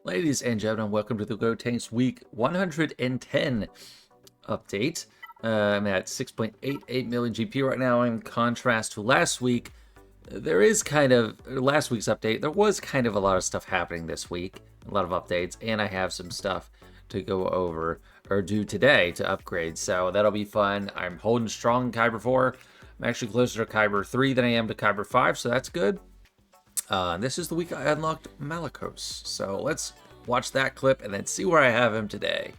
Ladies and gentlemen, welcome to the Gotenks Week 110 update. I'm at 6.88 million GP right now. In contrast to last week, last week's update, there was kind of a lot of stuff happening this week, a lot of updates, and I have some stuff to go over or do today to upgrade, so that'll be fun. I'm holding strong in Kyber 4. I'm actually closer to Kyber 3 than I am to Kyber 5, so that's good. This is the week I unlocked Malicos, so let's watch that clip and then see where I have him today.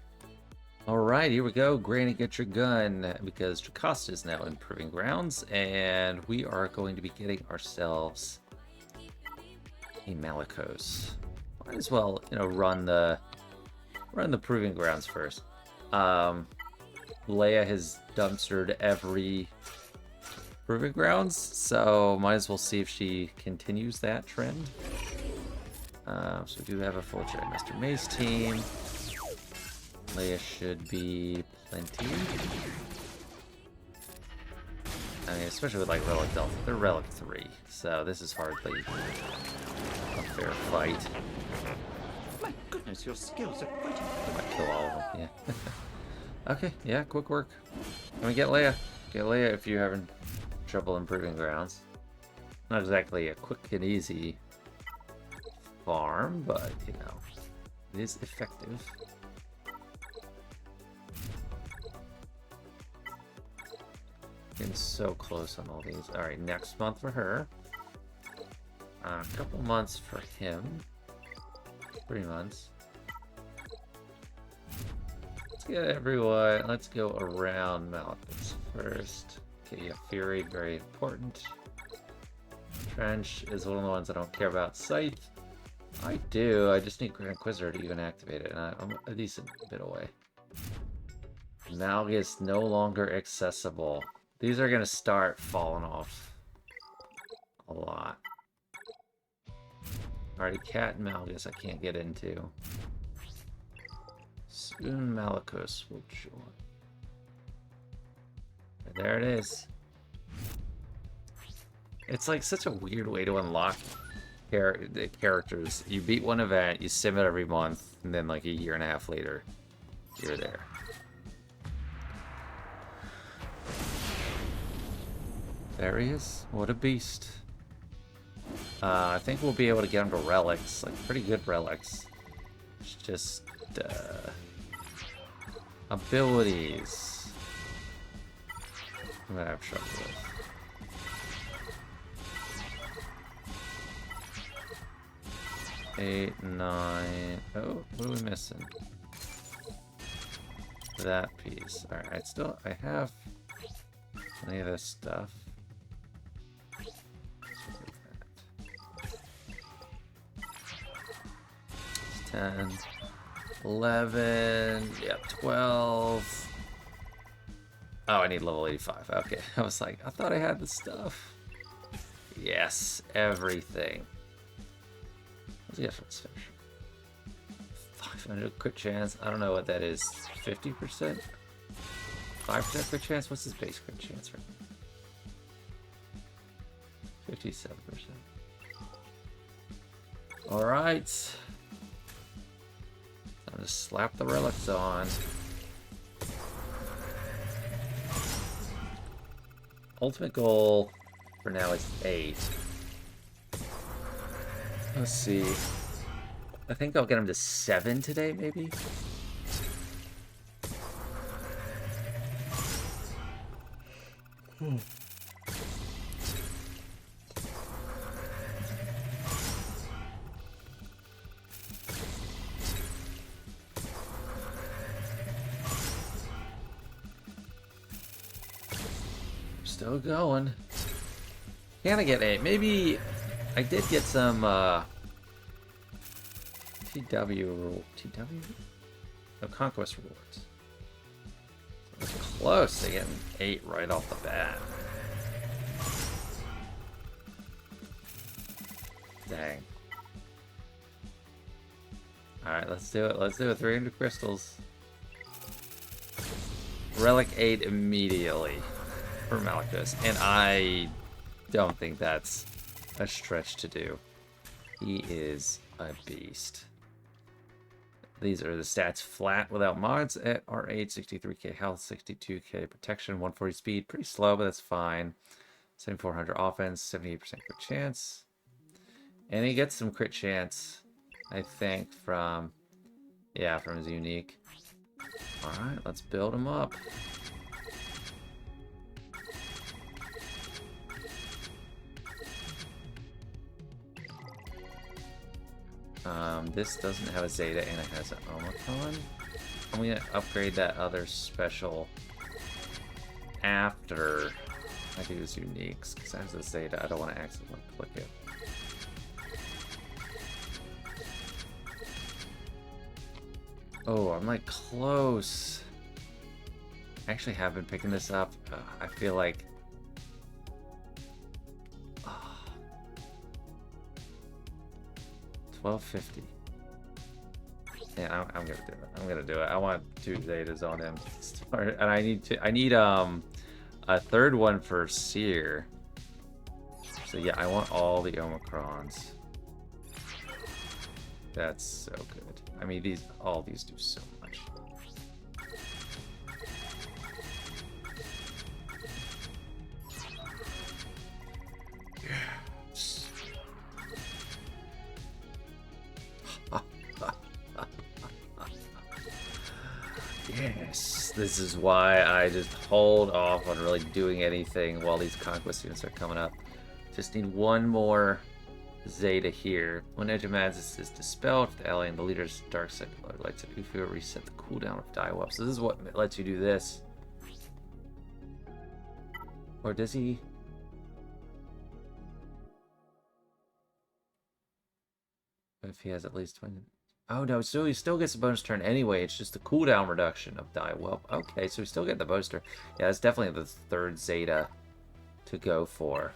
Alright, here we go. Granny, get your gun, because Conquest is now in Proving Grounds, and we are going to be getting ourselves a Malicos. Might as well, run the Proving Grounds first. Leia has dumpstered every Proving Grounds, so might as well see if she continues that trend. So we do have a full Jedi Master Mace team. Leia should be plenty. I mean, especially with like Relic Delta. They're Relic 3, so this is hardly a fair fight. My goodness, your skills are pretty. Might kill all of them, yeah. Okay, yeah, quick work. Let me get Leia. Get Leia if you're having trouble improving grounds. Not exactly a quick and easy farm, but it is effective. Getting so close on all these. Alright, next month for her. A couple months for him. 3 months. Let's get everyone. Let's go around Malicos first. Okay, yeah, Fury, very important. Trench is one of the ones I don't care about. Scythe, I do. I just need Grand Inquisitor to even activate it, and I'm a decent bit away. Malgus no longer accessible. These are gonna start falling off a lot. Alrighty, Cat and Malgus I can't get into. Soon Malicos will join. There it is. It's like such a weird way to unlock the characters. You beat one event, you sim it every month, and then like a year and a half later, you're there. There he is. What a beast. I think we'll be able to get him to relics, like pretty good relics. It's just abilities. I'm gonna have trouble with. 8, 9. Oh, what are we missing? That piece. Alright, I have plenty of this stuff. 10, 11, yeah, 12. Oh, I need level 85. Okay, I was like, I thought I had the stuff. Yes, everything. Yes, let's finish. 500 crit chance. I don't know what that is. 50%? 5% crit chance? What's his base crit chance right now? 57%. Alright. I'll just slap the relics on. Ultimate goal for now is 8. Let's see. I think I'll get him to 7 today, maybe? Still going. Can I get 8? Maybe I did get some TW? No, Conquest rewards. I was close to getting 8 right off the bat. Dang. Alright, let's do it. Let's do it. 300 crystals. Relic 8 immediately for Malicos. And I don't think that's a stretch to do. He is a beast. These are the stats flat without mods at R8, 63k health, 62k protection, 140 speed. Pretty slow, but that's fine. 7400 offense, 78% crit chance. And he gets some crit chance, I think, from his unique. Alright, let's build him up. This doesn't have a Zeta and it has an Omicron. I'm gonna upgrade that other special after I do his uniques, because it has a Zeta. I don't want to accidentally click it. Oh, I'm like close. I actually have been picking this up. I feel like 1250. Yeah, I'm gonna do it. I'm gonna do it. I want 2 Zetas on him to start, and I need a third one for Cere. So yeah, I want all the Omicrons. That's so good. I mean, all these do so much. Yes. Yes, this is why I just hold off on really doing anything while these Conquest units are coming up. Just need one more Zeta here. When Edge of Madness is dispelled, the ally and the leader's dark side color lights up. If you reset the cooldown of die up. So this is what lets you do this. Or does he? If he has at least 20. Oh no, so he still gets a bonus turn anyway. It's just the cooldown reduction of die whelp. Okay, so we still get the booster. Yeah, that's definitely the third Zeta to go for.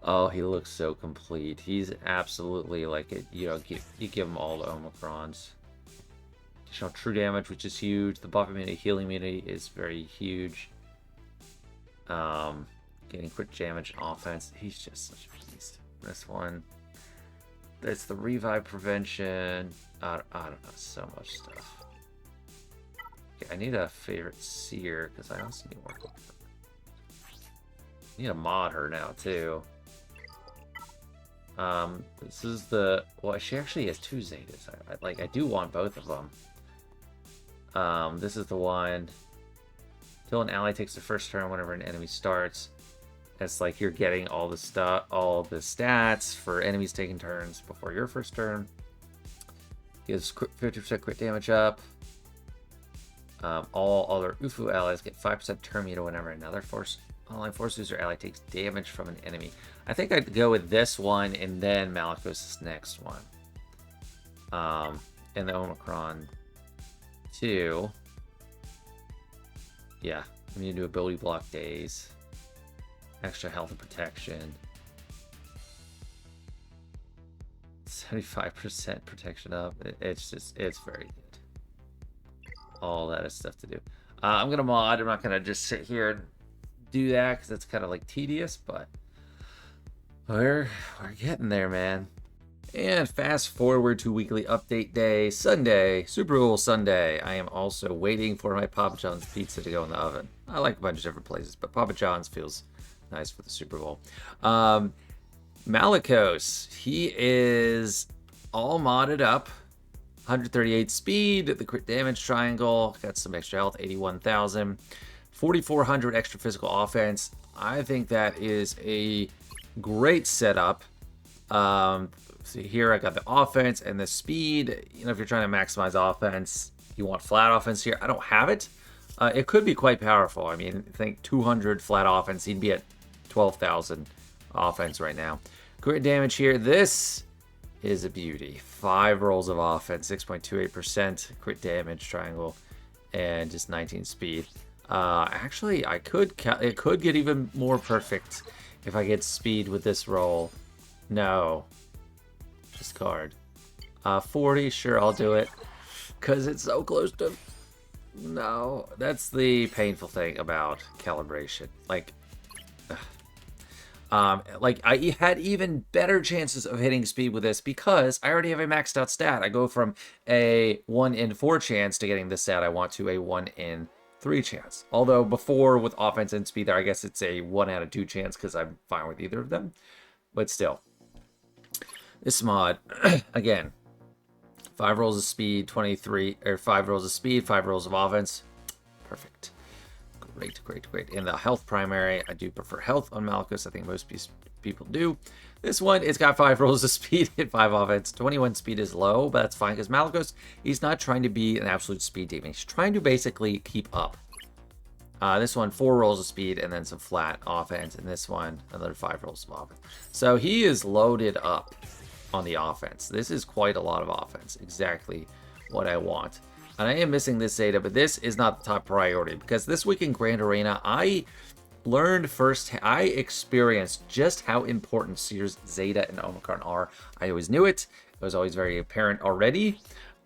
Oh, he looks so complete. He's absolutely like it. You know, you give him all the Omicrons. Additional true damage, which is huge. The buff immunity, healing immunity is very huge. Getting crit damage and offense. He's just such a beast. This one. There's the revive prevention. I don't know, so much stuff. Okay, I need a favorite Cere because I also need more. I need to mod her now too. This is the she actually has 2 Zetas. I do want both of them. This is the one. Till an ally takes the first turn whenever an enemy starts. It's like you're getting all the stuff, all the stats for enemies taking turns before your first turn. Gives 50% crit damage up. All other UFU allies get 5% turn meter whenever another online force user ally takes damage from an enemy. I think I'd go with this one and then Malicos' next one. And the Omicron 2. Yeah, I'm gonna do ability block days. Extra health and protection. 75% protection up. It's very good. All that is stuff to do. I'm gonna mod. I'm not gonna just sit here and do that because it's kind of like tedious, but we're getting there, man. And fast forward to weekly update day, Sunday, Super Bowl Sunday. I am also waiting for my Papa John's pizza to go in the oven. I like a bunch of different places, but Papa John's feels nice for the Super Bowl. Malicos, he is all modded up. 138 speed, the crit damage triangle, got some extra health, 81,000. 4,400 extra physical offense. I think that is a great setup. So here I got the offense and the speed. You know, if you're trying to maximize offense, you want flat offense here. I don't have it. It could be quite powerful. I mean, I think 200 flat offense, he'd be at 12,000 offense right now. Crit damage here. This is a beauty. 5 rolls of offense, 6.28% crit damage triangle, and just 19 speed. Actually, it could get even more perfect if I get speed with this roll. No. Discard. 40, sure, I'll do it. Because it's so close to... No, that's the painful thing about calibration. Like, Like, I had even better chances of hitting speed with this because I already have a maxed out stat. I go from a 1 in 4 chance to getting the stat I want to a 1 in 3 chance. Although before with offense and speed there, I guess it's a 1 out of 2 chance because I'm fine with either of them. But still, this mod, again, 5 rolls of speed, 23, or 5 rolls of speed, 5 rolls of offense. Perfect. Great, great, great. In the health primary, I do prefer health on Malicos. I think most people do. This one, it's got 5 rolls of speed and 5 offense. 21 speed is low, but that's fine because Malicos, he's not trying to be an absolute speed demon. He's trying to basically keep up. This one, 4 rolls of speed and then some flat offense. And this one, another 5 rolls of offense. So he is loaded up on the offense. This is quite a lot of offense. Exactly what I want. And I am missing this Zeta, but this is not the top priority because this week in Grand Arena, I experienced just how important Cere's Zeta and Omicron are. I always knew it. It was always very apparent already.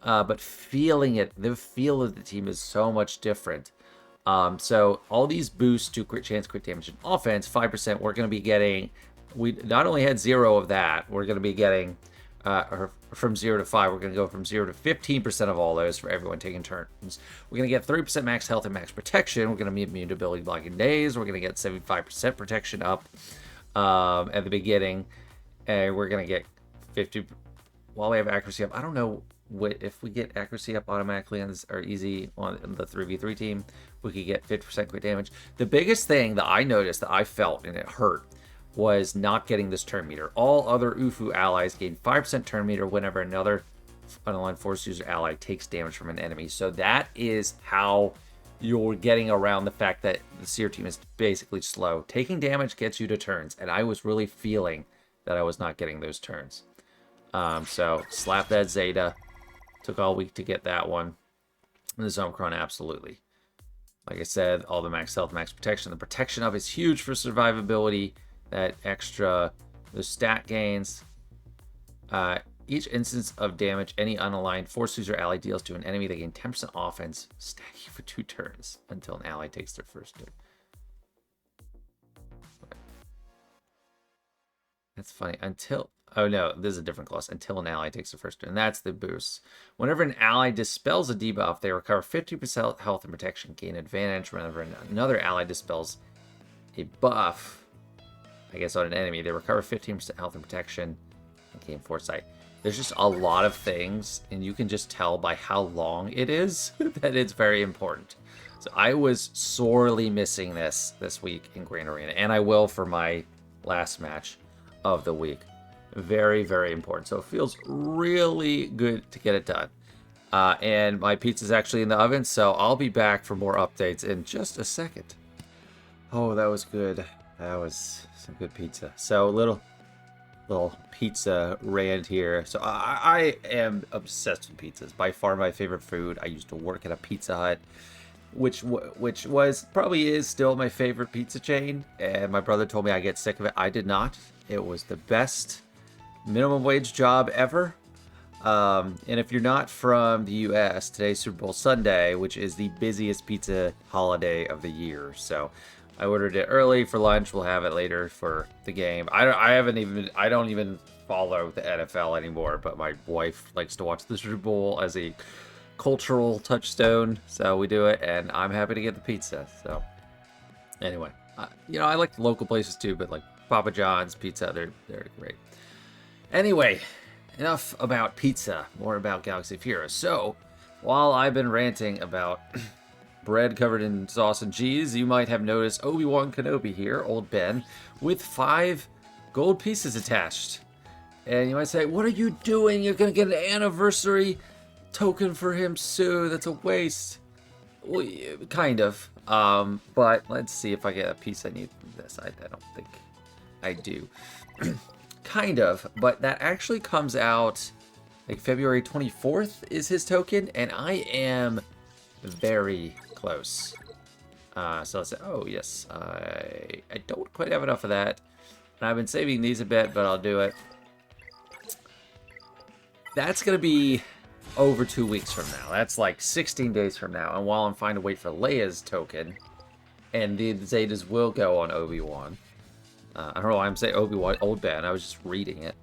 But feeling it, the feel of the team is so much different. So all these boosts to crit chance, crit damage, and offense, 5%, we're going to be getting... We not only had 0 of that, we're going to be getting... from 0 to 5, we're going to go from 0 to 15% of all those for everyone taking turns. We're going to get 30% max health and max protection. We're going to be immune to ability blocking days. We're going to get 75% protection up at the beginning. And we're going to get 50... While we have accuracy up, I don't know if we get accuracy up automatically on this, or easy on the 3v3 team, we could get 50% crit damage. The biggest thing that I noticed that I felt, and it hurt, was not getting this turn meter. All other UFU allies gain 5% turn meter whenever another unaligned force user ally takes damage from an enemy. So that is how you're getting around the fact that the Cere team is basically slow. Taking damage gets you to turns, and I was really feeling that I was not getting those turns. So slap that Zeta. Took all week to get that one. And the Omicron, absolutely. Like I said, all the max health, max protection. The protection up is huge for survivability. That extra, the stat gains. Each instance of damage any unaligned force user ally deals to an enemy, they gain 10% offense, stacking for 2 turns until an ally takes their first turn. That's funny. Until... Oh no, this is a different clause. Until an ally takes the first turn. That's the boost. Whenever an ally dispels a debuff, they recover 50% health and protection, gain advantage. Whenever another ally dispels a buff, I guess on an enemy, they recover 15% health and protection and gain foresight. There's just a lot of things, and you can just tell by how long it is that it's very important. So I was sorely missing this week in Grand Arena, and I will for my last match of the week. Very, very important. So it feels really good to get it done. And my pizza's actually in the oven, so I'll be back for more updates in just a second. Oh, that was good. That was some good pizza. So little pizza rant here. So I am obsessed with pizzas. By far my favorite food. I used to work at a Pizza Hut, which was probably is still my favorite pizza chain. And my brother told me I get sick of it. I did not. It was the best minimum wage job ever. And if you're not from the US, today's Super Bowl Sunday, which is the busiest pizza holiday of the year. So I ordered it early for lunch. We'll have it later for the game. I don't even follow the NFL anymore, but my wife likes to watch the Super Bowl as a cultural touchstone. So we do it, and I'm happy to get the pizza. So anyway, I like the local places too, but like Papa John's Pizza, they're great. Anyway, enough about pizza, more about Galaxy of Heroes. So, while I've been ranting about bread covered in sauce and cheese, you might have noticed Obi-Wan Kenobi here, old Ben, with 5 gold pieces attached. And you might say, what are you doing? You're going to get an anniversary token for him soon. That's a waste. Well, kind of. But let's see if I get a piece I need from this. I don't think I do. Kind of, but that actually comes out like February 24th is his token, and I am very close. So let's say, oh yes, I don't quite have enough of that, and I've been saving these a bit, but I'll do it. That's gonna be over 2 weeks from now. That's like 16 days from now, and while I'm trying to wait for Leia's token, and the Zetas will go on Obi-Wan. I don't know why I'm saying Obi-Wan Old Ben. I was just reading it.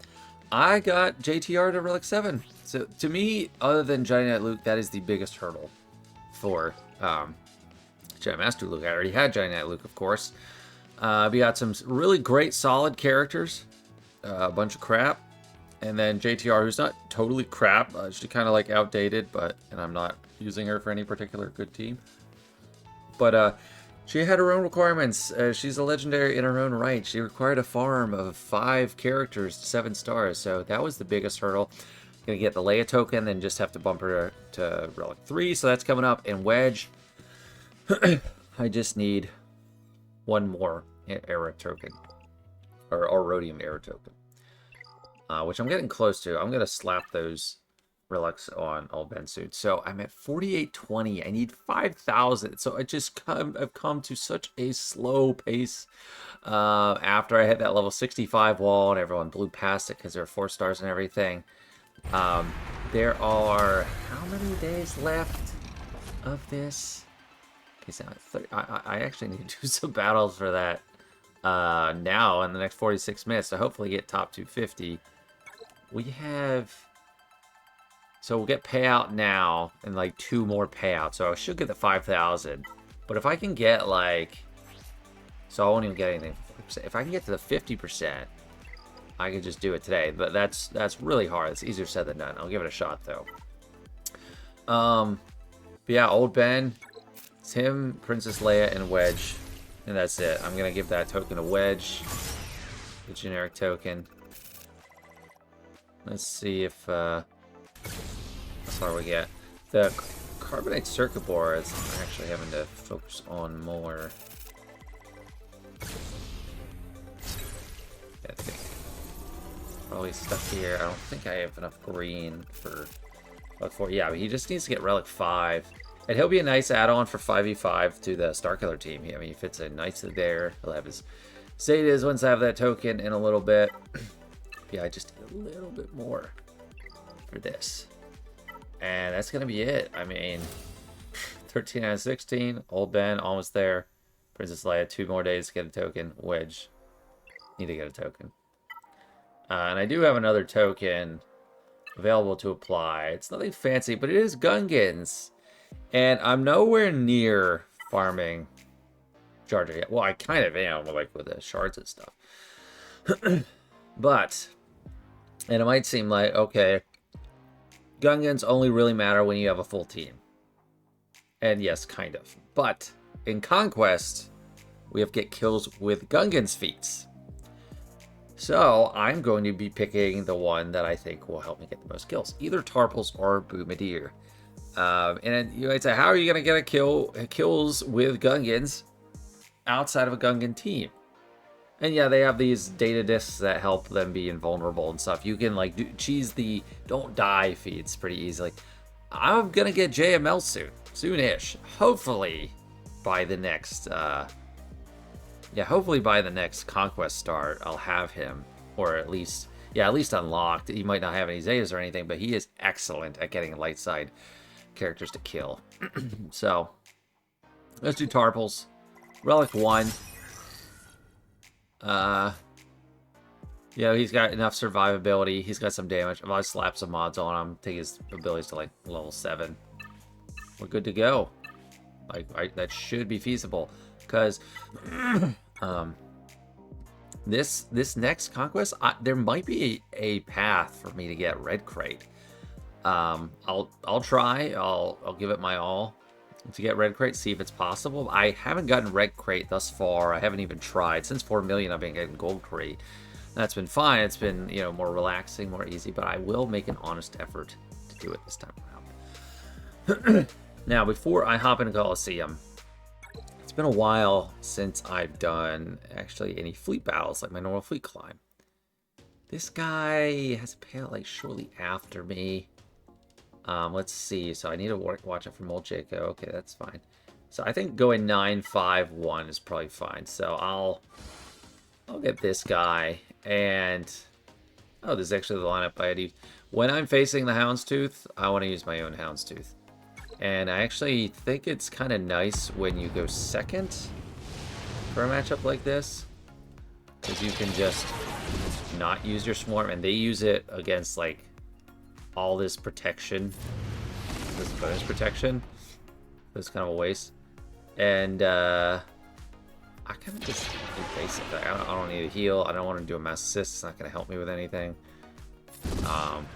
I got JTR to Relic 7. So to me, other than Jedi Knight Luke, that is the biggest hurdle for Jedi Master Luke. I already had Jedi Knight Luke, of course. We got some really great, solid characters. A bunch of crap. And then JTR, who's not totally crap. She's kind of like outdated, and I'm not using her for any particular good team. But she had her own requirements. She's a legendary in her own right. She required a farm of 5 characters, 7 stars. So that was the biggest hurdle. Gonna get the Leia token, then just have to bump her to Relic 3. So that's coming up. And Wedge, I just need one more era token. Or Rhodium era token. Which I'm getting close to. I'm gonna slap those relics on Old Ben soon. So I'm at 4820. I need 5,000. So I've come to such a slow pace. After I hit that level 65 wall and everyone blew past it because there are 4 stars and everything. There are how many days left of this? Okay, so I actually need to do some battles for that now in the next 46 minutes to hopefully get top 250. We have... So we'll get payout now and like 2 more payouts. So I should get the 5,000. But if I can get like... So I won't even get anything for 40%. If I can get to the 50%, I can just do it today. But that's really hard. It's easier said than done. I'll give it a shot though. But yeah, Old Ben, Tim, Princess Leia, and Wedge. And that's it. I'm going to give that token to Wedge. The generic token. Let's see if... how far we get. The carbonite circuit boards, I'm actually having to focus on more. I think probably stuff here. I don't think I have enough green for Relic 4. Yeah, but he just needs to get Relic 5. And he'll be a nice add-on for 5v5 to the Starkiller team. I mean, he fits in nicely there. He'll have his Zetas once I have that token in a little bit. Yeah, I just need a little bit more for this. And that's going to be it. I mean, 13 out of 16. Old Ben, almost there. Princess Leia, 2 more days to get a token. Wedge, need to get a token. And I do have another token available to apply. It's nothing fancy, but it is Gungans. And I'm nowhere near farming Jar Jar yet. Well, I kind of am, like with the shards and stuff. But, and it might seem like, okay, Gungans only really matter when you have a full team. And yes, kind of. But in Conquest, we have get kills with Gungans feats. So I'm going to be picking the one that I think will help me get the most kills. Either Tarpals or Boomadir. And you might say, how are you going to get kills with Gungans outside of a Gungan team? And yeah, they have these data discs that help them be invulnerable and stuff. You can like cheese the don't die feeds pretty easily. I'm gonna get JML soon-ish. Hopefully by the next hopefully by the next Conquest start I'll have him, or at least unlocked. He might not have any Zetas or anything, but he is excellent at getting light side characters to kill. So let's do Tarpals. Relic 1. Yeah, he's got enough survivability. He's got some damage. If I slap some mods on him, take his abilities to like level 7, we're good to go. Like that should be feasible, because this next Conquest, there might be a path for me to get Red Crate. I'll try. I'll give it my all to get Red Crate, see if it's possible. I haven't gotten Red Crate thus far. I haven't even tried. Since 4 million, I've been getting Gold Crate. That's been fine. It's been, more relaxing, more easy, but I will make an honest effort to do it this time around. Now, before I hop into Coliseum, it's been a while since I've done actually any fleet battles, like my normal fleet climb. This guy has a payout like shortly after me. Let's see. So I need to watch it from old Jaco. Okay, that's fine. So I think going 9-5-1 is probably fine. So I'll get this guy. And oh, this is actually the lineup I had used. When I'm facing the Houndstooth, I want to use my own Houndstooth. And I actually think it's kind of nice when you go second for a matchup like this. Because you can just not use your swarm, and they use it against, like, all this protection. This bonus protection. It's kind of a waste. And, I kind of just do basic. I don't need a heal. I don't want to do a mass assist. It's not going to help me with anything. I don't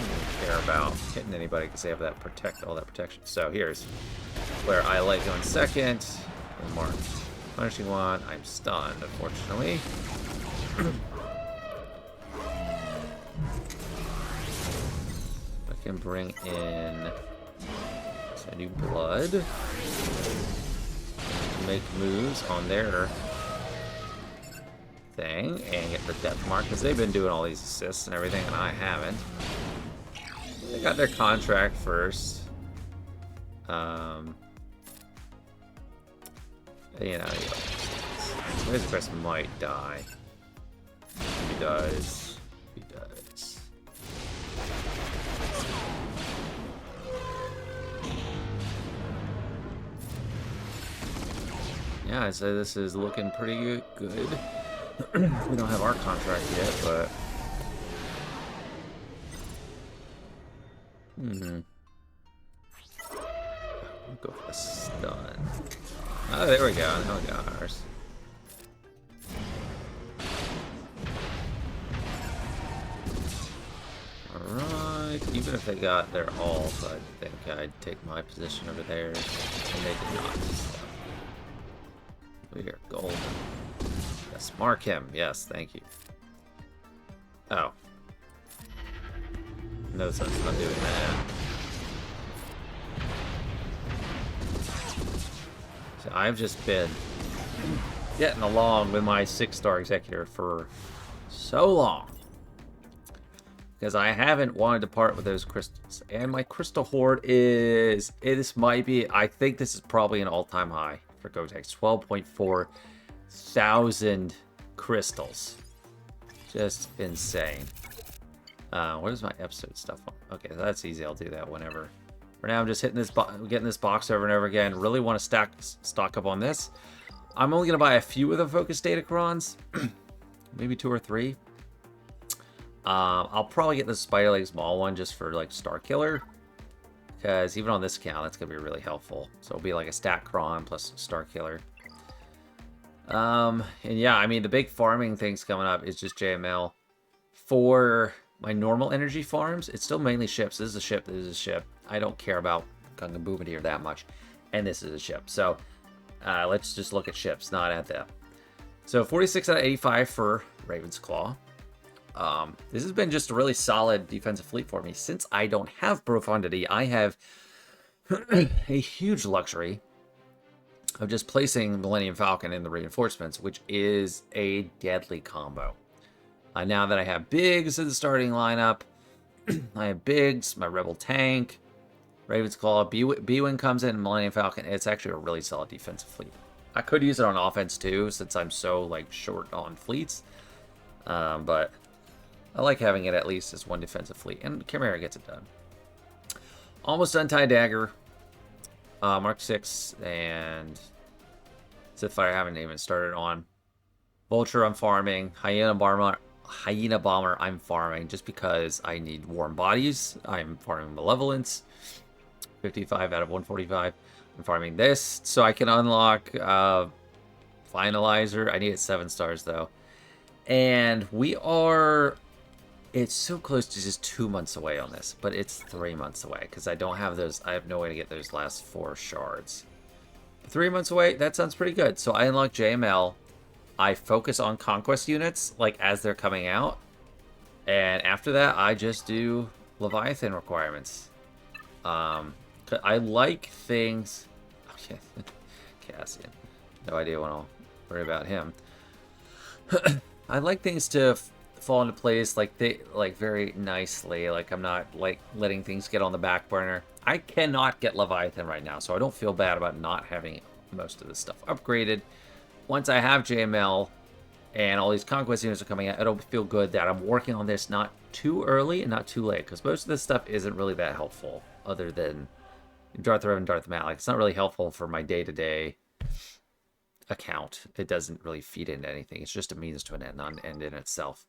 even care about hitting anybody because they have that all that protection. So here's where I like going second. Mark. Punishing one. I'm stunned, unfortunately. I can bring in some new blood. Make moves on their thing and get the death mark because they've been doing all these assists and everything, and I haven't. They got their contract first. You know, Razor Crest might die. He does. He does. Yeah, I'd say this is looking pretty good. We don't have our contract yet, but... I'll go for the stun. Oh, there we go. Now we got ours. Alright, even if they got their ult, I think I'd take my position over theirs. And they did not. We are golden. Yes, mark him. Yes, thank you. Oh. No sense not doing that. So I've just been getting along with my 6-star Executor for so long. Because I haven't wanted to part with those crystals. And my crystal hoard is... This might be... I think this is probably an all-time high for Gotenks. 12.4 thousand crystals. Just insane. What is my episode stuff on? Okay, that's easy. I'll do that whenever. For now, I'm just hitting this, getting this box over and over again. Really want to stock up on this. I'm only gonna buy a few of the focus datacrons, maybe 2 or 3. I'll probably get the spider leg small one just for like Star Killer, because even on this account, that's gonna be really helpful. So it'll be like a stat cron plus Star Killer. And yeah, I mean the big farming things coming up is just JML. For my normal energy farms, it's still mainly ships. This is a ship. This is a ship. I don't care about Gungan Boomidir that much, and this is a ship. So let's just look at ships, not at them. So 46 out of 85 for Raven's Claw. This has been just a really solid defensive fleet for me. Since I don't have Profundity, I have a huge luxury of just placing Millennium Falcon in the reinforcements, which is a deadly combo. Now that I have Biggs in the starting lineup, I have Biggs, my Rebel Tank, Raven's Claw, B-Wing comes in, Millennium Falcon. It's actually a really solid defensive fleet. I could use it on offense too, since I'm so like short on fleets. But I like having it at least as one defensive fleet, and Chimera gets it done. Almost done TIE Dagger, Mark 6, and Sithfire I haven't even started on. Vulture I'm farming, Hyena Bomber I'm farming just because I need warm bodies. I'm farming Malevolence, 55 out of 145. I'm farming this so I can unlock Finalizer. I need it 7 stars though. And we are... It's so close to just 2 months away on this, but it's 3 months away because I don't have those. I have no way to get those last 4 shards. 3 months away, that sounds pretty good. So I unlock JML. I focus on Conquest units, like, as they're coming out. And after that, I just do Leviathan requirements. I like things... Okay, Cassian. No idea when I'll worry about him. I like things to fall into place, like very nicely. Like, I'm not, like, letting things get on the back burner. I cannot get Leviathan right now, so I don't feel bad about not having most of this stuff upgraded. Once I have JML and all these Conquest units are coming out, it'll feel good that I'm working on this not too early and not too late, because most of this stuff isn't really that helpful, other than Darth Revan and Darth Malak. It's not really helpful for my day-to-day account. It doesn't really feed into anything. It's just a means to an end, not an end in itself.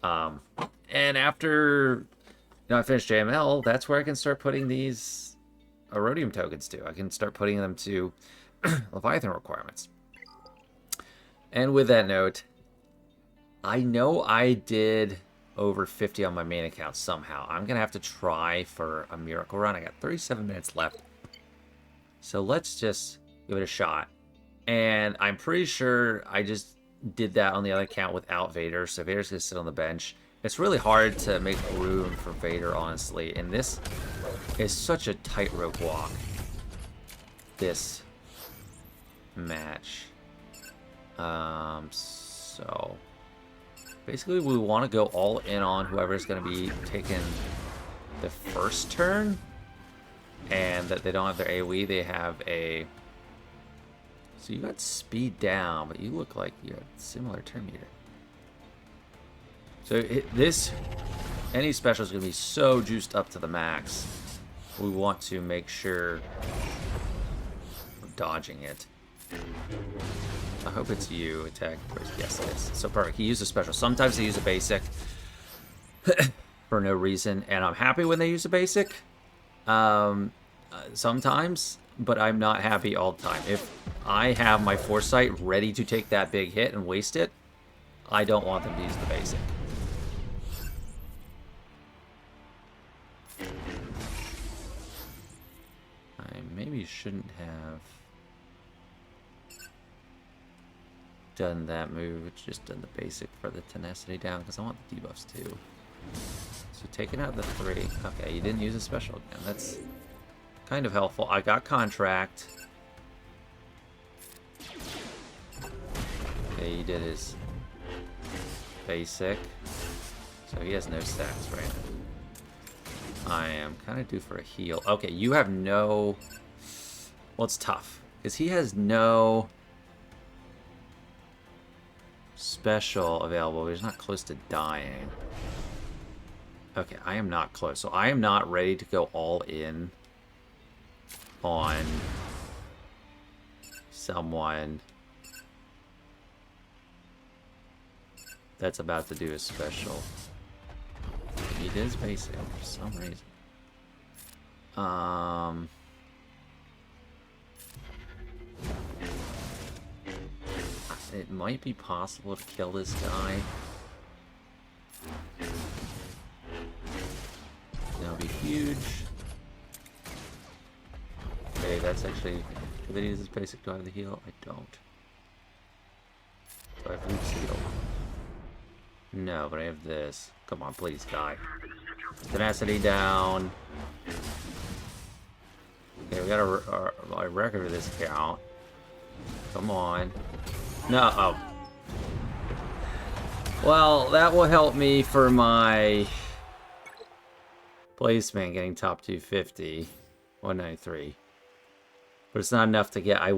And after I finish JML, that's where I can start putting these Erodium tokens to. I can start putting them to Leviathan requirements. And with that note, I know I did over 50 on my main account somehow. I'm going to have to try for a miracle run. I got 37 minutes left. So let's just give it a shot. And I'm pretty sure I just did that on the other account without Vader. So Vader's going to sit on the bench. It's really hard to make room for Vader, honestly. And this is such a tightrope walk. This match. So basically we want to go all in on whoever's going to be taking the first turn, and that they don't have their AoE, they have a... So you got speed down, but you look like you have similar turn meter. So any special is going to be so juiced up to the max. We want to make sure we're dodging it. I hope it's you, attack. Yes, it is. So perfect. He used a special. Sometimes they use a basic for no reason, and I'm happy when they use a basic. Sometimes, but I'm not happy all the time. If I have my foresight ready to take that big hit and waste it, I don't want them to use the basic. I maybe shouldn't have done that move. It's just done the basic for the tenacity down because I want the debuffs too. So taking out the 3. Okay, you didn't use a special again. That's kind of helpful. I got contract. Okay, he did his basic. So he has no stacks right now. I am kind of due for a heal. Okay, you have no... Well, it's tough because he has no special available, but he's not close to dying. Okay, I am not close. So I am not ready to go all in on someone that's about to do a special. He did his basic for some reason. It might be possible to kill this guy. That'll be huge. Okay, that's actually... Did he use his basic? Do I have the heal? I don't. Do I have Luke's heal? No, but I have this. Come on, please, guy. Tenacity down. Okay, we got a record of this account. Come on. No, oh. Well, that will help me for my placement, getting top 250. 193. But it's not enough to get... I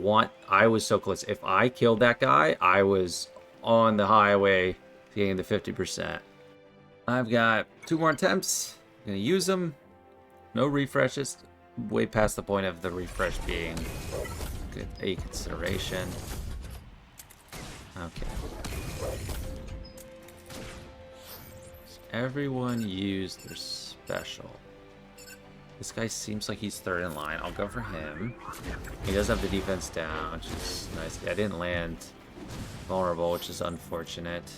was so close. If I killed that guy, I was on the highway to getting the 50%. I've got 2 more attempts. I'm going to use them. No refreshes. Way past the point of the refresh being a consideration. Okay. So everyone used their special. This guy seems like he's third in line. I'll go for him. He does have the defense down, which is nice. I didn't land vulnerable, which is unfortunate.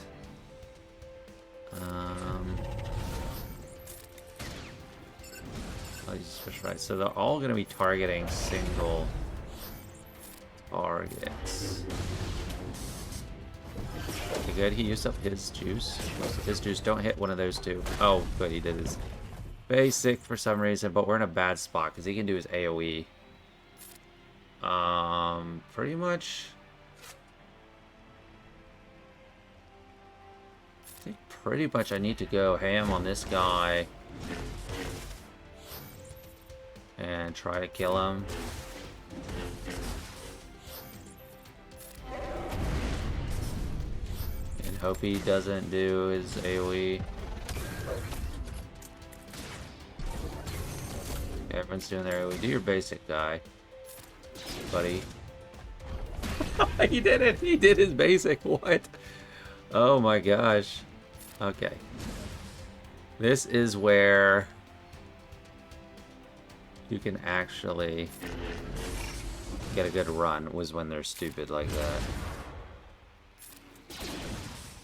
I'll use special right. So they're all going to be targeting single targets. Okay, good. He used up his juice. Most of his juice. Don't hit one of those two. Oh, good. He did his basic for some reason, but we're in a bad spot because he can do his AoE. Pretty much. I think pretty much I need to go ham on this guy and try to kill him. And hope he doesn't do his AoE. Everyone's doing their AoE. Do your basic guy, buddy. He did it! He did his basic. What? Oh my gosh. Okay. This is where you can actually get a good run, was when they're stupid like that.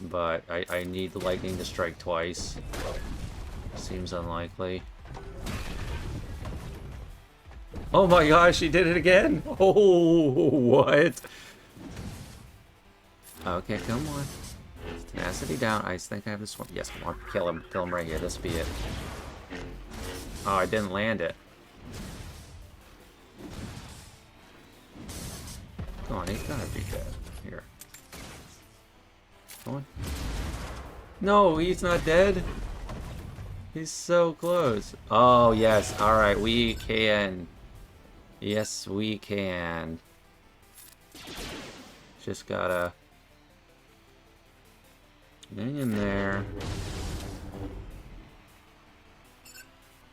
But I need the lightning to strike twice. Seems unlikely. Oh my gosh, he did it again! Oh, what? Okay, come on. Tenacity down. I think I have this one. Yes, come on. Kill him. Kill him right here. This be it. Oh, I didn't land it. Come on, he's gotta be dead. Here. Come on. No, he's not dead. He's so close. Oh, yes. Alright, we can. Yes, we can. Just gotta hang in there.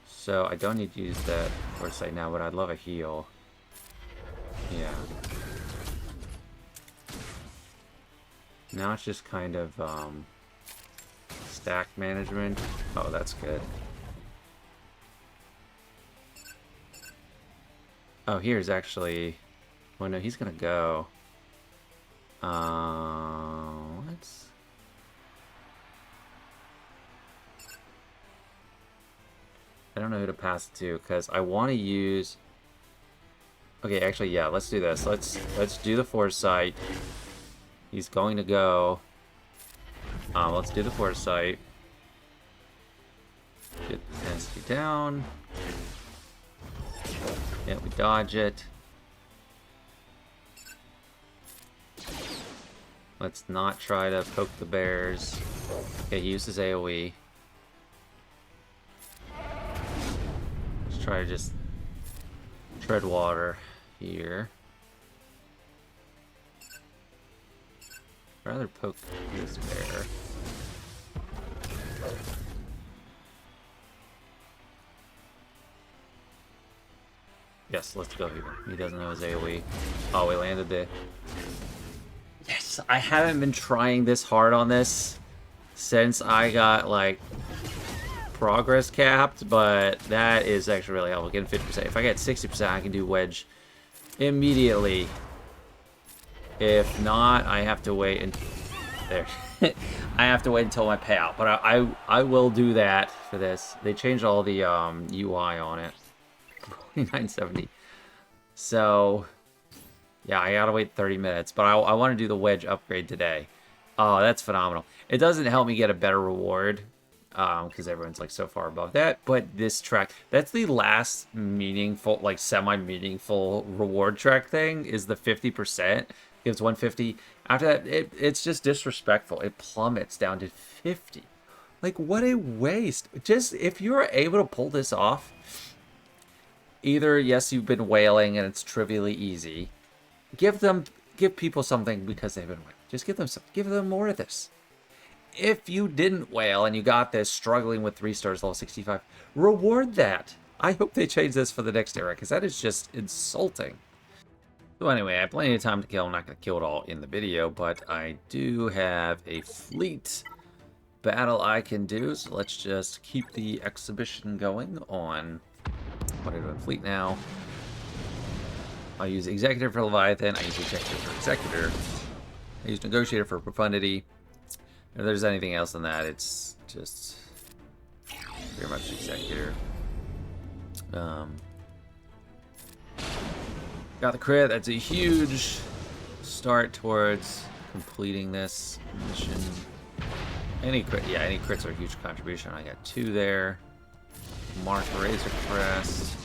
So I don't need to use that foresight now, but I'd love a heal. Yeah. Now it's just kind of stack management. Oh, that's good. Oh, here's actually. Oh no, he's gonna go. What? I don't know who to pass it to because I want to use. Okay, actually, yeah. Let's do this. Let's do the foresight. He's going to go. Let's do the foresight. Get the intensity down. Yeah, we dodge it. Let's not try to poke the bears. Okay, use his AoE. Let's try to just tread water here. Rather poke this bear. Yes, let's go here. He doesn't know his AoE. Oh, we landed the... Yes, I haven't been trying this hard on this since I got, like, progress capped, but that is actually really helpful. Getting 50%. If I get 60%, I can do Wedge immediately. If not, I have to wait and... There. I have to wait until my payout, but I will do that for this. They changed all the UI on it. 2970. So, yeah, I gotta wait 30 minutes, but I want to do the Wedge upgrade today. Oh, that's phenomenal. It doesn't help me get a better reward, because everyone's like so far above that, but this track, that's the last meaningful, like semi-meaningful reward track thing, is the 50%. Gives 150. After that, it's just disrespectful. It plummets down to 50. Like, what a waste. Just, if you're able to pull this off, either, yes, you've been whaling and it's trivially easy. Give people something because they've been whaling. Just give them more of this. If you didn't whale and you got this struggling with 3 stars, level 65, reward that. I hope they change this for the next era, because that is just insulting. So anyway, I have plenty of time to kill. I'm not going to kill it all in the video, but I do have a fleet battle I can do. So let's just keep the exhibition going on what I do in fleet now. I use Executor for Leviathan. I use Executor for Executor. I use Negotiator for Profundity. If there's anything else in that, it's just very much Executor. Got the crit. That's a huge start towards completing this mission. Any crit, yeah, any crits are a huge contribution. I got 2 there. Mark Razor Crest.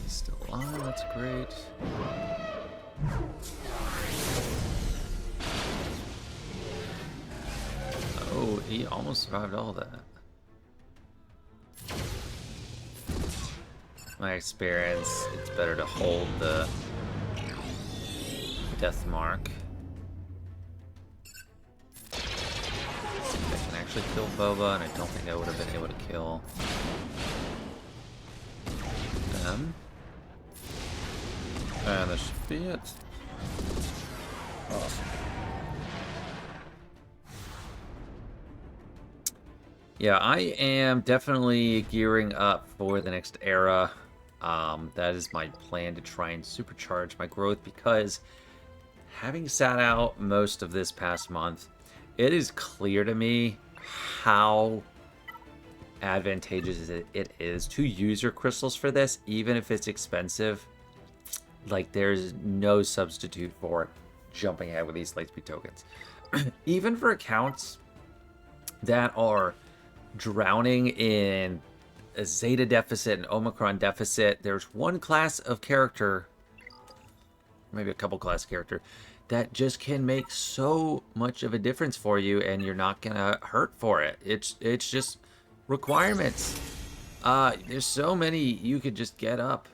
He's still alive. That's great. Oh, he almost survived all that. My experience, it's better to hold the death mark. I can actually kill Boba, and I don't think I would have been able to kill then. And that should be it. Awesome. Yeah, I am definitely gearing up for the next era. That is my plan, to try and supercharge my growth, because having sat out most of this past month, it is clear to me how advantageous it is to use your crystals for this, even if it's expensive. Like, there's no substitute for jumping ahead with these Lightspeed tokens. Even for accounts that are drowning in a Zeta deficit and Omicron deficit, there's one class of character, maybe a couple class of character, that just can make so much of a difference for you, and you're not gonna hurt for it. It's just requirements. There's so many you could just get up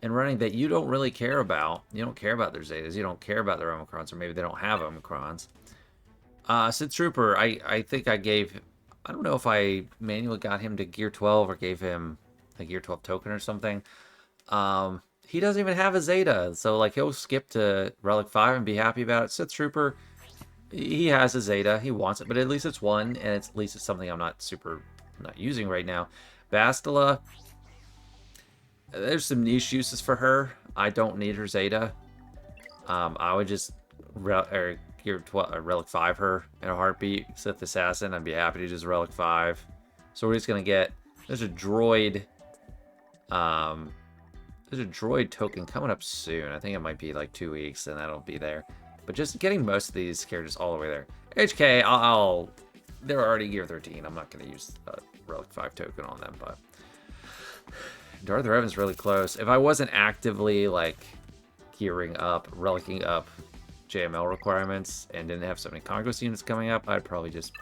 and running that you don't really care about. You don't care about their Zetas. You don't care about their Omicrons, or maybe they don't have Omicrons. Sith Trooper, I think I gave... I don't know if I manually got him to Gear 12 or gave him a Gear 12 token or something. He doesn't even have a Zeta, so like he'll skip to Relic 5 and be happy about it. Sith Trooper, he has a Zeta. He wants it, but at least it's one, and at least it's something I'm not using right now. Bastila, there's some niche uses for her. I don't need her Zeta. I would just Gear 12 or Relic 5 her in a heartbeat. Sith Assassin, I'd be happy to just Relic 5. So we're just gonna get... There's a droid. There's a droid token coming up soon. I think it might be like 2 weeks, and that'll be there. But just getting most of these characters all the way there. HK, they're already Gear 13. I'm not going to use a Relic 5 token on them, but... Darth Revan's really close. If I wasn't actively, like, gearing up, relicking up JML requirements, and didn't have so many Conquest units coming up, I'd probably just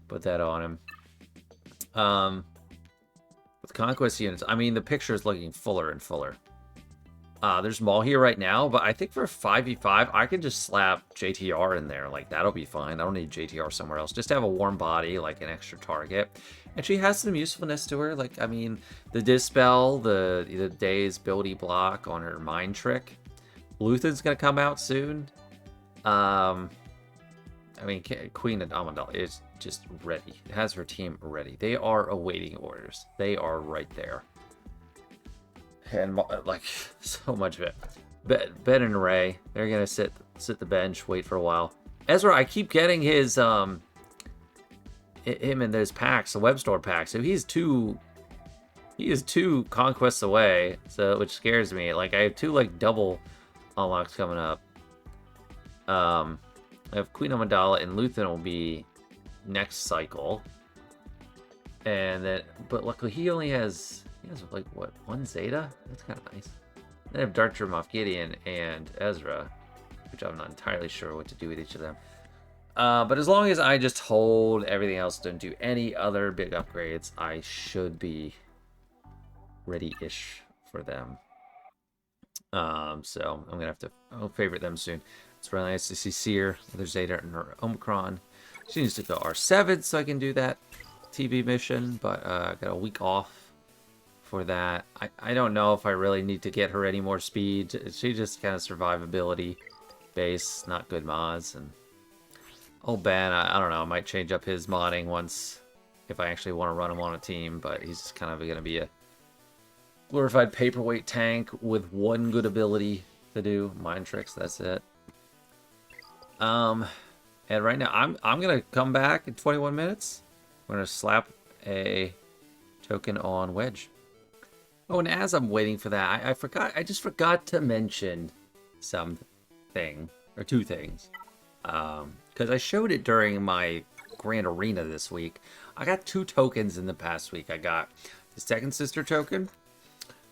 put that on him. With Conquest units, I mean, the picture is looking fuller and fuller. There's Maul here right now, but I think for 5v5, I can just slap JTR in there. Like, that'll be fine. I don't need JTR somewhere else. Just have a warm body, like an extra target. And she has some usefulness to her. Like, I mean, the Dispel, the Daze ability block on her Mind Trick. Luthen's going to come out soon. I mean, Queen of Amidala is just ready. It has her team ready. They are awaiting orders. They are right there. And, like, so much of it. Ben and Ray, they're going to sit the bench, wait for a while. Ezra, I keep getting his, him in those packs, the web store packs. So he is two conquests away, so which scares me. Like, I have 2, like, double unlocks coming up. I have Queen Amidala, and Luthen will be next cycle. And then, but luckily he has like, what, 1 Zeta? That's kind of nice. Then I have Darcher, Moff Gideon, and Ezra, which I'm not entirely sure what to do with each of them. But as long as I just hold everything else, don't do any other big upgrades, I should be ready-ish for them. So I'm gonna have to... I'll favorite them soon. It's really nice to see Cere with her Zeta and her Omicron. She needs to go R7 so I can do that TV mission, but I got a week off for that. I don't know if I really need to get her any more speed. She just kind of survivability base, not good mods. And old Ben, I don't know, I might change up his modding once if I actually want to run him on a team, but he's just kind of going to be a glorified paperweight tank with 1 good ability to do, Mind Tricks, that's it. And right now, I'm going to come back in 21 minutes. I'm going to slap a token on Wedge. Oh, and as I'm waiting for that, I just forgot to mention something, or 2 things. Because I showed it during my Grand Arena this week. I got 2 tokens in the past week. I got the Second Sister token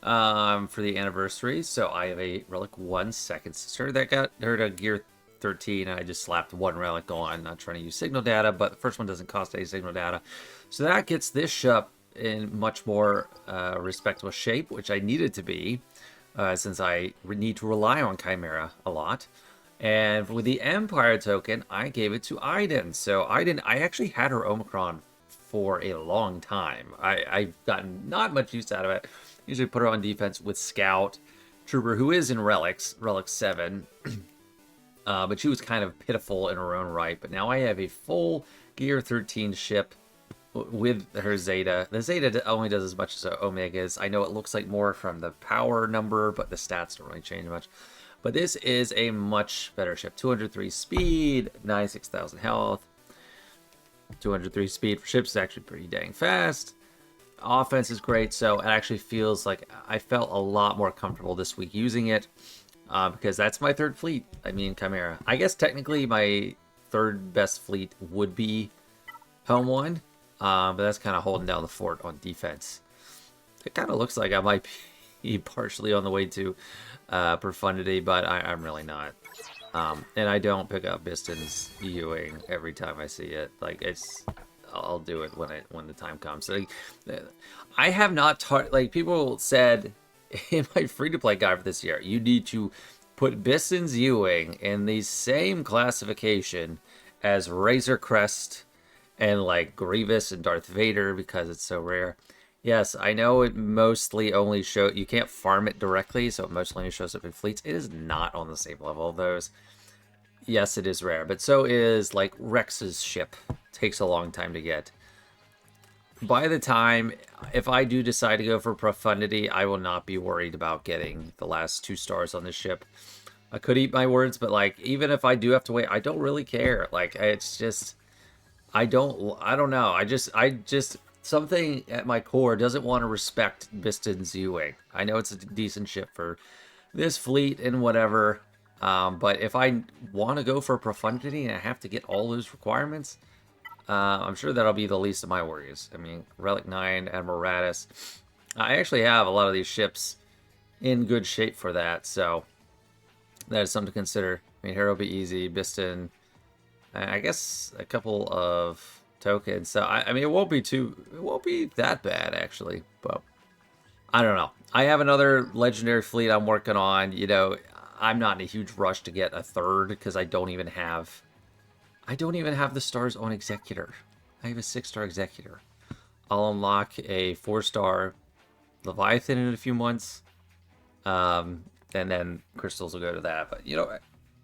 for the anniversary. So I have a Relic 1 Second Sister that got her to Gear 13, and I just slapped 1 relic on. Not trying to use signal data, but the first one doesn't cost any signal data. So that gets this ship in much more respectable shape, which I needed to be, since I need to rely on Chimera a lot. And with the Empire token, I gave it to Iden. So Iden, I actually had her Omicron for a long time. I've gotten not much use out of it. Usually put her on defense with Scout Trooper, who is in Relic 7. But she was kind of pitiful in her own right. But now I have a full Gear 13 ship with her Zeta. The Zeta only does as much as Omega's. I know it looks like more from the power number, but the stats don't really change much. But this is a much better ship. 203 speed, 96,000 health. 203 speed for ships is actually pretty dang fast. Offense is great, so it actually feels like I felt a lot more comfortable this week using it. Because that's my third fleet. I mean, Chimera. I guess technically my third best fleet would be Home 1. But that's kind of holding down the fort on defense. It kind of looks like I might be partially on the way to profundity, but I'm really not. And I don't pick up Biston's Ewing every time I see it. Like, I'll do it when the time comes. So, I have not like people said in my free-to-play guide for this year, you need to put Biston's Ewing in the same classification as Razor Crest and like Grievous and Darth Vader because it's so rare. Yes, I know it mostly only you can't farm it directly, so it mostly only shows up in fleets. It is not on the same level of those. Yes, it is rare, but so is like Rex's ship. Takes a long time to get. By the time, if I do decide to go for Profundity, I will not be worried about getting the last 2 stars on this ship. I could eat my words, but like, even if I do have to wait, I don't really care. Like, it's just, I don't know. I just, something at my core doesn't want to respect Biston's Ewing. I know it's a decent ship for this fleet and whatever, but if I want to go for Profundity and I have to get all those requirements, I'm sure that'll be the least of my worries. I mean, Relic 9, Admiral Radis. I actually have a lot of these ships in good shape for that, so that is something to consider. I mean, Hero will be easy, Biston, I guess a couple of tokens. So, I mean, it won't be that bad, actually, but I don't know. I have another legendary fleet I'm working on. You know, I'm not in a huge rush to get a third because I don't even have the stars on Executor. I have a 6-star Executor. I'll unlock a 4-star Leviathan in a few months. And then crystals will go to that. But, you know,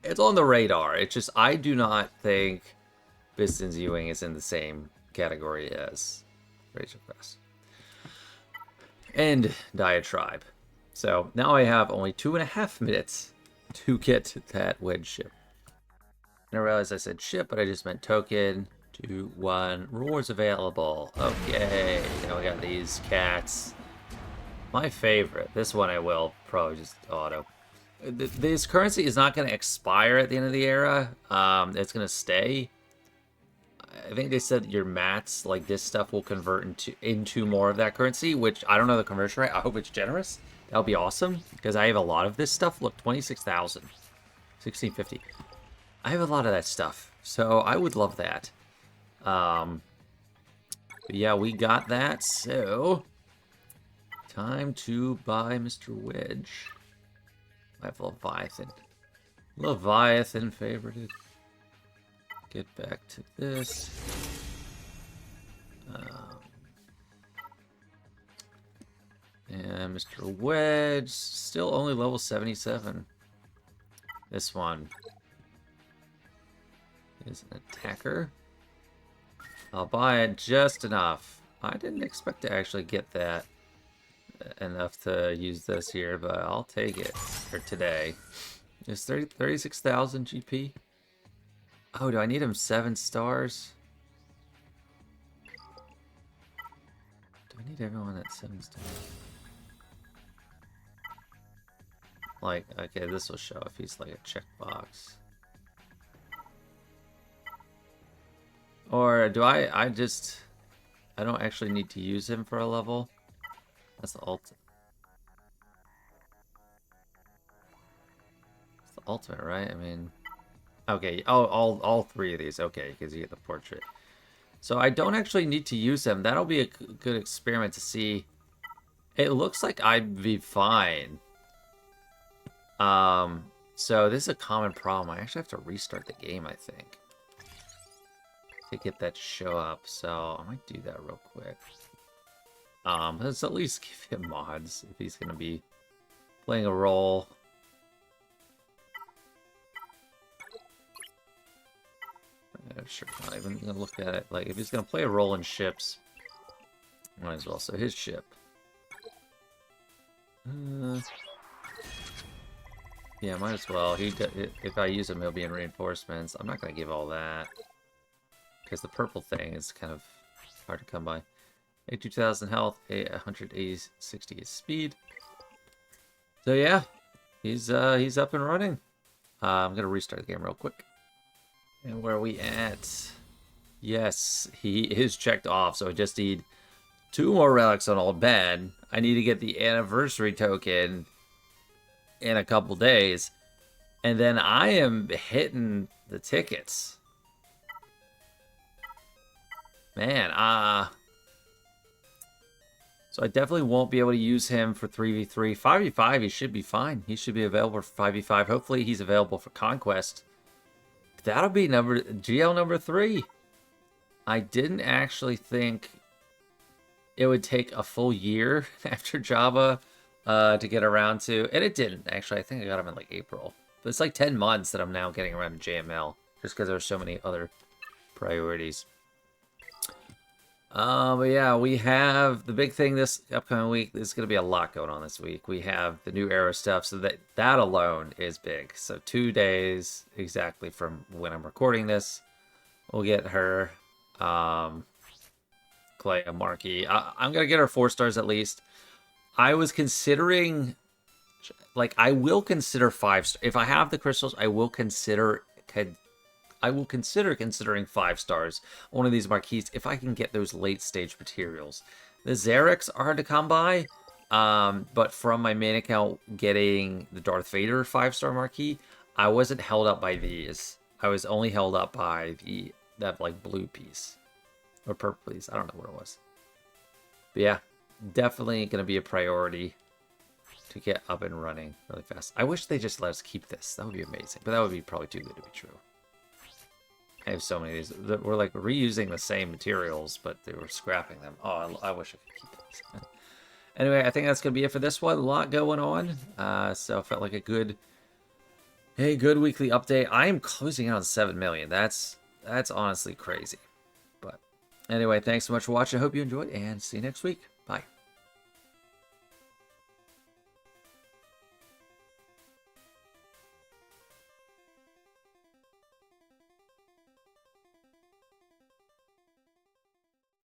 it's on the radar. It's just, I do not think Biston's Ewing is in the same category as Razor Crest. And Diatribe. So, now I have only 2.5 minutes to get that wedge ship. And I realized I said ship, but I just meant token. 2, 1, rewards available. Okay, now we got these cats. My favorite. This one I will probably just auto. This currency is not going to expire at the end of the era. It's going to stay. I think they said your mats, like this stuff, will convert into more of that currency, which I don't know the conversion rate. I hope it's generous. That'll be awesome, because I have a lot of this stuff. Look, 26,000. 1650. I have a lot of that stuff, so I would love that. But yeah, we got that, so time to buy Mr. Wedge. I have Leviathan. Leviathan favorited. Get back to this. And Mr. Wedge, still only level 77. This one is an attacker. I'll buy it just enough. I didn't expect to actually get that enough to use this here, but I'll take it for today. It's 36,000 GP. Oh, do I need him 7 stars? Do I need everyone at 7 stars? Like, okay, this will show if he's like a checkbox. Or do I don't actually need to use him for a level? That's the ultimate. It's the ultimate, right? I mean, okay, all 3 of these, okay, because you get the portrait. So I don't actually need to use them. That'll be a good experiment to see. It looks like I'd be fine. So this is a common problem. I actually have to restart the game, I think, to get that to show up. So I might do that real quick. Let's at least give him mods if he's gonna be playing a role. Sure, not even gonna look at it. Like, if he's gonna play a role in ships, might as well. So his ship. Yeah, might as well. If I use him, he'll be in reinforcements. I'm not gonna give all that because the purple thing is kind of hard to come by. 82,000 health, 160 speed. So yeah, he's up and running. I'm gonna restart the game real quick. And where are we at? Yes, he is checked off. So I just need 2 more relics on Old Ben. I need to get the anniversary token in a couple days. And then I am hitting the tickets. Man, so I definitely won't be able to use him for 3v3. 5v5, he should be fine. He should be available for 5v5. Hopefully he's available for Conquest. That'll be GL number 3. I didn't actually think it would take a full year after Java to get around to, and it didn't actually. I think I got him in like April, but it's like 10 months that I'm now getting around to JML just because there's so many other priorities. But yeah, we have the big thing this upcoming week. There's going to be a lot going on this week. We have the new era stuff, so that alone is big. So 2 days exactly from when I'm recording this, we'll get her, Clay, a Marquee. I'm going to get her 4 stars at least. I was considering, like, I will consider 5 stars. If I have the crystals, I will consider considering 5 stars on one of these marquees if I can get those late stage materials. The Xerix are hard to come by, but from my main account getting the Darth Vader 5-star marquee, I wasn't held up by these. I was only held up by that like blue piece or purple piece. I don't know what it was. But yeah, definitely going to be a priority to get up and running really fast. I wish they just let us keep this. That would be amazing, but that would be probably too good to be true. I have so many of these. We're like reusing the same materials, but they were scrapping them. Oh, I wish I could keep these. Anyway, I think that's going to be it for this one. A lot going on. So it felt like a good weekly update. I am closing in on 7 million. That's honestly crazy. But anyway, thanks so much for watching. I hope you enjoyed, and see you next week.